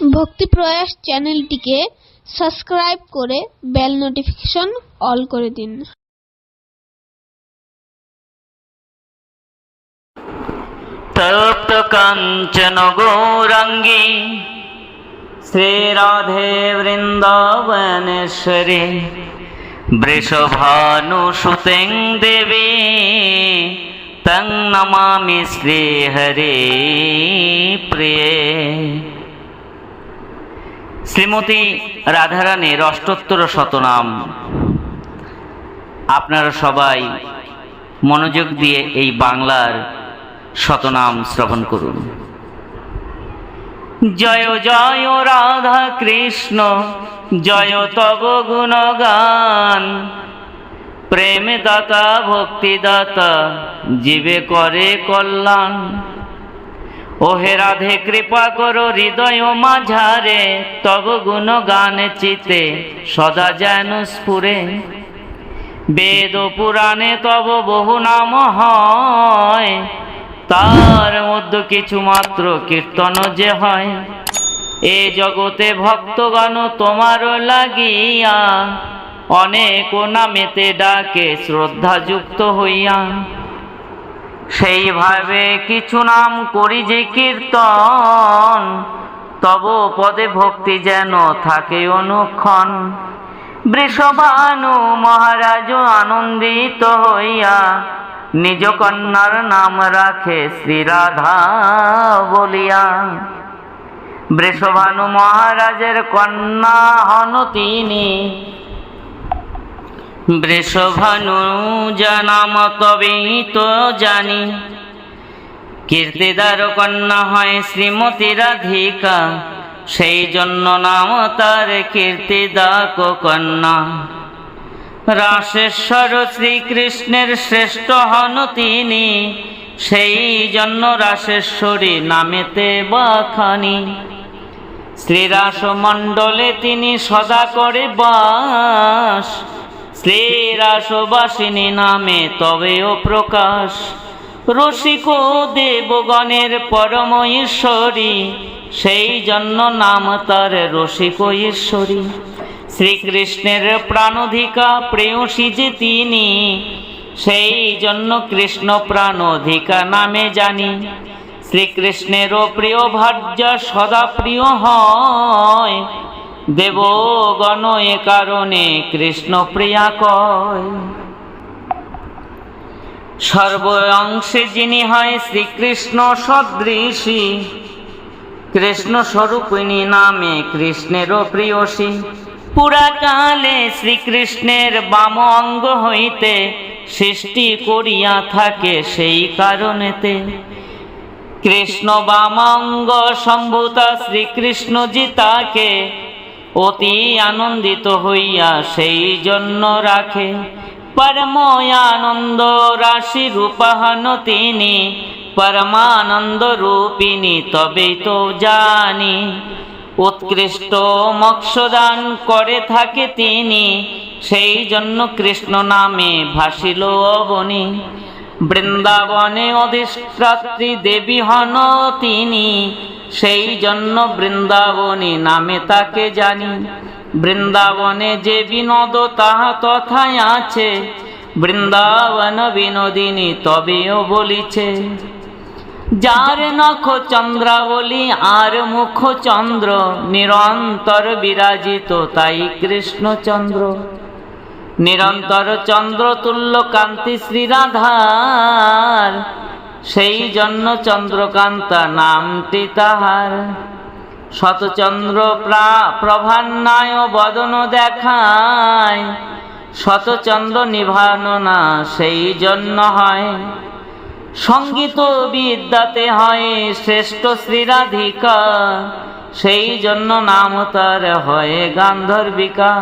ভক্তি প্রয়াস চ্যানেলটিকে সাবস্ক্রাইব করে বেল নোটিফিকেশন অল করে দিন। তপ্ত কাঞ্চন গৌরাঙ্গী শ্রী রাধে বৃন্দাবনেশ্বরী বৃষভানুসুতেং দেবী তং নমামি শ্রী হরে প্রিয়ে। শ্রীমতী রাধারানীর অষ্টোত্তর শতনাম আপনারা সবাই মনোযোগ দিয়ে এই বাংলার শতনাম শ্রবণ করুন। জয় জয় রাধা কৃষ্ণ জয় তব গুণগান, প্রেম দাতা ভক্তি দাতা জীবে করে কল্যাণ। ওহে রাধে কৃপা করো হৃদয় মাঝারে, তব গুণগান চিতে সদা যেন স্ফুরে। বেদ পুরাণে তব বহু নাম হয়, তার মধ্যে কিছু মাত্র কীর্তন যে হয়। এ জগতে ভক্তগণ তোমার লাগিয়া, অনেক নামেতে ডাকে শ্রদ্ধা যুক্ত হইয়া। সেইভাবে কিছু নাম করি যে কীর্তন, তব পদে ভক্তি যেন থাকে অনুক্ষণ। বৃষভানু মহারাজ আনন্দিত হইয়া, নিজ কন্যার নাম রাখে শ্রী রাধা বলিয়া। বৃষভানু মহারাজের কন্যা হন তিনি, বৃষভানু জানাম তবেই তো জানি। কীর্তিদার কন্যা হয় শ্রীমতী রাধিকা, সেই জন্য নাম তার কীর্তিদাক কন্যা। রাসেশ্বর শ্রীকৃষ্ণের শ্রেষ্ঠ হন তিনি, সেই জন্য রাসেশ্বরী নামেতে বাখানি। শ্রীরাস মণ্ডলে তিনি সদা করে বাস, শ্রীরাসবাসিনী নামে তবেও প্রকাশ। রসিক দেবগণের পরম ঈশ্বরী, সেই জন্য নাম তার রসিক ঈশ্বরী। শ্রীকৃষ্ণের প্রাণধিকা প্রেয়সী যে তিনি, সেই জন্য কৃষ্ণ প্রাণধিকা নামে জানি। শ্রীকৃষ্ণেরও প্রিয় ভার্যা সদা প্রিয় হয়, দেবগণ এ কারণে কৃষ্ণ প্রিয়া কয়। সর্ব অংশে যিনি হয় শ্রীকৃষ্ণ সদৃশী, কৃষ্ণ স্বরূপিণী নামে কৃষ্ণেরও প্রিয়সী। পুরাকালে শ্রীকৃষ্ণের বাম অঙ্গ হইতে সৃষ্টি করিয়া থাকে সেই কারণেতে। কৃষ্ণ বামাঙ্গ সম্ভূতা শ্রীকৃষ্ণজি তাকে অতি আনন্দিত হইয়া সেই জন্য রাখে। পরমানন্দ রাশি রূপাহন তিনি, পরমানন্দ রূপিণী তবেই তো জানি। উৎকৃষ্ট মোক্ষদান করে থাকে তিনি, সেই জন্য কৃষ্ণ নামে ভাসিল অবনী। বৃন্দাবনে অধিষ্ঠাত্রী দেবী হন তিনি, সেই জন্য বৃন্দাবনী নামে তাকে জানি। বৃন্দাবনে যে বিনোদ তাহা তথায় আছে, বৃন্দাবন বিনোদিনী তবেও বলিছে। যার নখ চন্দ্রাবলী আর মুখ চন্দ্র, নিরন্তর বিরাজিত তাই কৃষ্ণচন্দ্র। নিরন্তর চন্দ্র তুল্য কান্তি শ্রী রাধার, সেই জন্য চন্দ্রকান্তা নামটি তাহার। শতচন্দ্র প্রভান্নায় বদন দেখায়, শতচন্দ্র নিভানো না সেই জন্য হয়। সঙ্গীত বিদ্যাতে হয় শ্রেষ্ঠ শ্রী রাধিকা, সেই জন্য নাম তার হয় গান্ধর্বিকা।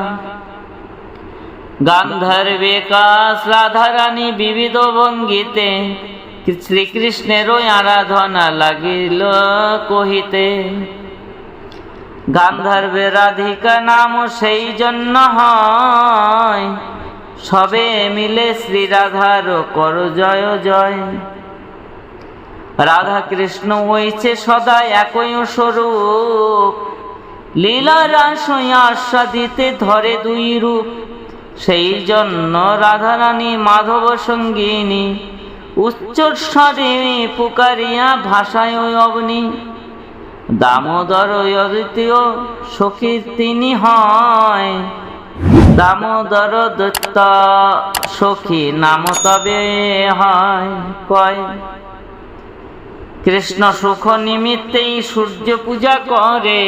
গান্ধর্বিকা রাধারানী বিবিধ ভঙ্গিতে, শ্রীকৃষ্ণেরও আরাধনা লাগিল কহিতে। গান্ধর্বে রাধিকা নাম সেই জন্য হয়, সবে মিলে শ্রী রাধার কর জয় জয়। রাধা কৃষ্ণ হইছে সদা একই স্বরূপ, লীলা রাস আস্বাদিতে ধরে দুই রূপ, সেই জন্য রাধারানী মাধব সঙ্গিনী, উচ্চস্বরে পুকারিয়া ভাষায় অগ্নি। দামোদর অদ্বিতীয় সখী তিনি হয়, দামোদর দত্ত সখী নাম তবে হয় কয়। কৃষ্ণ সুখ নিমিত্তেই সূর্য পূজা করে,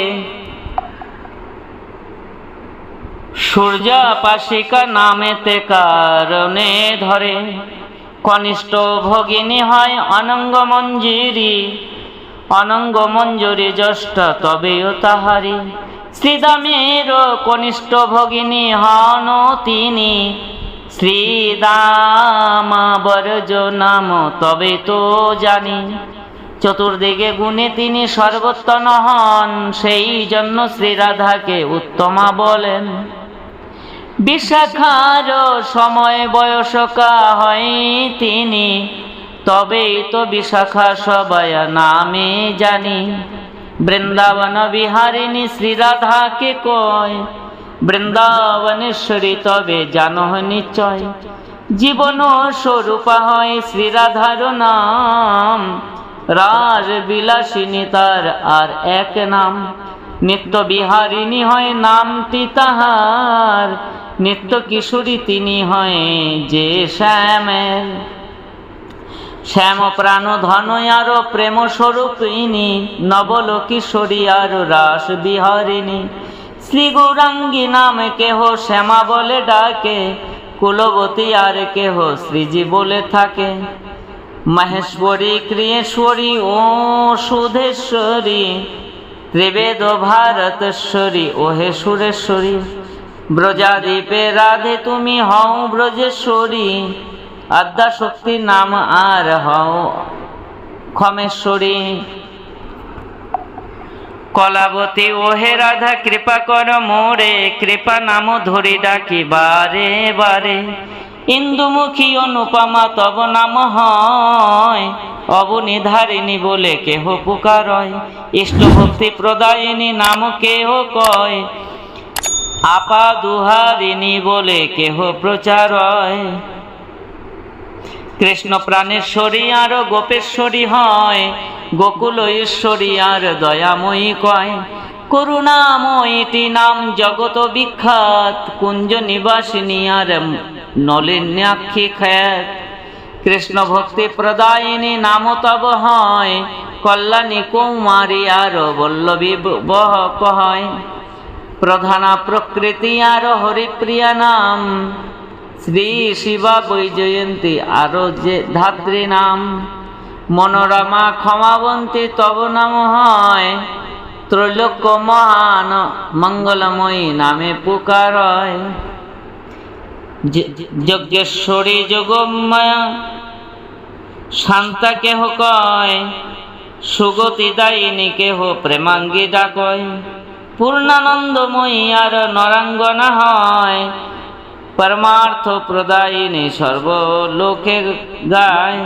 সূর্যাপাসিকা নামেতে কারণে ধরে। কনিষ্ঠ ভগিনী হয় অনঙ্গ মঞ্জুরি, অনঙ্গ মঞ্জুরি জ্যেষ্ঠ তবেও তাহারি। শ্রীদামের কনিষ্ঠ ভগিনী হন তিনি, শ্রীদামাবর্জ নাম তবে তো জানি। চতুর্দিকে গুণে তিনি সর্বোত্তম হন, সেই জন্য শ্রীরাধাকে উত্তমা বলেন। বিশাখার সময় বয়সকা হয় তিনি, তবেই তো বিশাখা সবাই নামে জানি। বৃন্দাবন বিহারিণী শ্রীরাধাকে কয়, বৃন্দাবনেশ্বরী তবে জানো নিশ্চয়। জীবন স্বরূপা হয় শ্রীরাধার নাম, রাজ বিলাসিনী তার আর এক নাম। নিত্য বিহারিণী হয় নামটি তাহার, নিত্য কিশোরী তিনি হয় যে শ্যামের। শ্যাম প্রাণ ধন আর প্রেম স্বরূপিণী, নবল কিশোরী আর রাস বিহারিণী। শ্রী গৌরাঙ্গী নাম কেহ শ্যামা বলে ডাকে, কুলবতী আর কেহ শ্রীজি বলে থাকে। মহেশ্বরী ক্রিয়েশ্বরী ও সুধেশ্বরী, ত্রিবেদ ভারতেশ্বরী ওহে সুরেশ্বরী। ব্রজাদীপে রাধে তুমি হও ব্রজেশ্বরী, আদ্যা শক্তি নাম আর হও ক্ষমেশ্বরী। কলাবতী ওহে রাধা কৃপা কর মোরে, কৃপা নাম ধরি ডাকি বারে বারে। ইন্দুমুখী অনুপমা তব নাম হয়, অবনিধারিণী বলে কেহ পুকারয়। ইষ্ট ভক্তি প্রদায়িনী নাম কেহ কয়, আপা দুহারিণী বলে কেহ প্রচারয়। কৃষ্ণ প্রাণেশ্বরী আর গোপেশ্বরী হয়, গোকুল ঈশ্বরী আর দয়াময়ী কয়। করুণাময়ীটি নাম জগত বিখ্যাত, কুঞ্জ নিবাসিনী আর নলিন্যাক্ষী খ্যাত। কৃষ্ণ ভক্তি প্রদায়িনী নাম তব হয়, কল্যাণী কৌমারী আর বল্লভী বহ কয়। প্রধানা প্রকৃতি আর হরিপ্রিয়া নাম, শ্রী শিবা বৈজয়ন্তী আরো যে ধাত্রী নাম। মনোরমা ক্ষমাবন্তী তব নাম হয়, ত্রৈলোক্য মহান মঙ্গলময়ী নামে পুকারয়। যজ্ঞেশ্বরী যোগমায়া শান্তা কেহ কয়, সুগতি দায়িনী কেহ প্রেমাঙ্গী ডাকয়। পূর্ণানন্দময়ী আর নরাঙ্গনা হয়, পরমার্থ প্রদায়িনী সর্বলোকে গায়।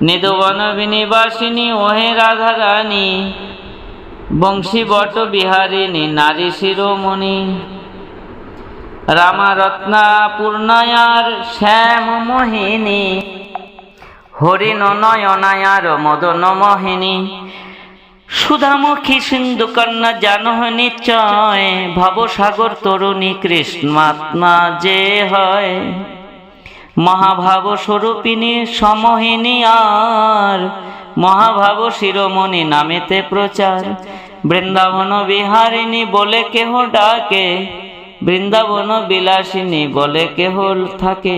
নিধুবন বিনিবাসিনী ওহে রাধারানী, বংশী বট বিহারিণী নারী শিরোমণি। রামা রত্না পূর্ণায়ার শ্যাম মোহিনী, হরিণ নয়নায়ার মদন মোহিনী। সুধামুখী সিন্ধু কন্যা জানো নিশ্চয়, ভবসাগর তরুণী কৃষ্ণাত্মা যে হয়। মহাভাব স্বরূপিণী সমোহিনী আর, মহাভাব শিরোমণি নামেতে প্রচার। বৃন্দাবন বিহারিণী বলে কেহ ডাকে, বৃন্দাবন বিলাসিনী বলে কেহ থাকে।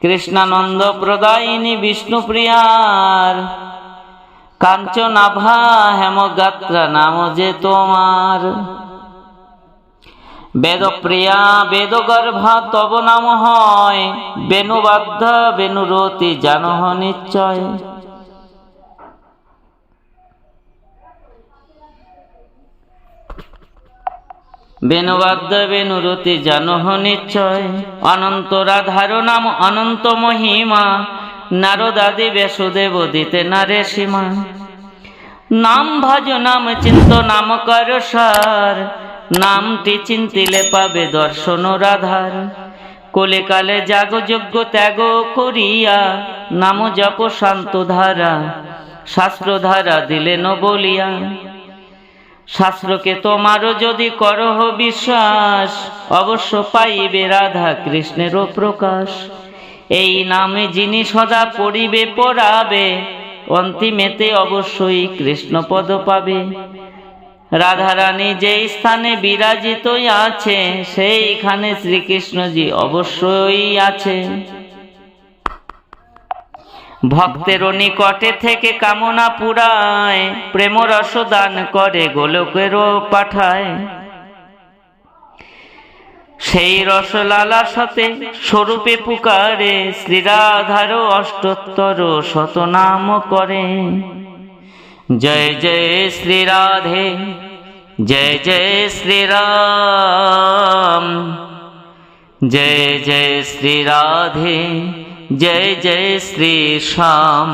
কৃষ্ণানন্দ প্রদায়িনী বিষ্ণুপ্রিয়ার, কাঞ্চনাভা হেমগাত্রা নাম যে তোমার। বেদপ্রিয়া বেদগর্ভা তব নাম হয়, বেণুবাদ্য বেণুরতি জানহ নিশ্চয়। বেণুবাদ্য বেণুরতি জানহ নিশ্চয়। অনন্ত রাধার নাম অনন্ত মহিমা, নারদাদি ব্যাসদেব দিতে নারে সীমা। নাম ভজ নাম চিন্ত নাম কর সার, নামটি চিন্তিলে পাবে দর্শন রাধার। কোলে কালে জাগ যজ্ঞ ত্যাগ করিয়া, নাম জপ শান্ত ধারা, শাস্ত্র ধারা দিলেন বলিয়া। শাস্ত্রকে তোমারও যদি করহ বিশ্বাস, অবশ্য পাইবে রাধা কৃষ্ণেরও প্রকাশ। এই নামে যিনি সদা পড়িবে পড়াবে, অন্তিমেতে অবশ্যই কৃষ্ণপদ পাবে। রাধারানী যেই স্থানে বিরাজিত আছে, সেইখানে শ্রীকৃষ্ণজি অবশ্যই আছে। ভক্তের নিকটে থেকে কামনা পুরায়, প্রেম রস দান করে গোলকেরও পাঠায়। সেই রস লালাসতে স্বরূপে পুকারে, শ্রীরাধার অষ্টোত্তর শতনাম করে। জয় জয় শ্রী রাধে, জয় জয় শ্রী রাম, জয় জয় শ্রী রাধে, जय जय श्री श्याम।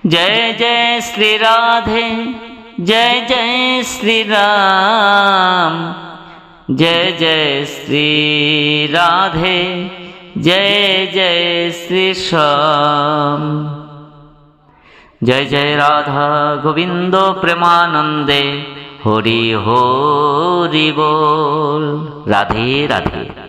जय जय श्री राधे, जय जय श्री राम, जय जय श्री राधे, जय जय श्री श्याम। जय जय राधा गोविंद प्रेमानंदे, हरि हरि बोल। राधे राधे।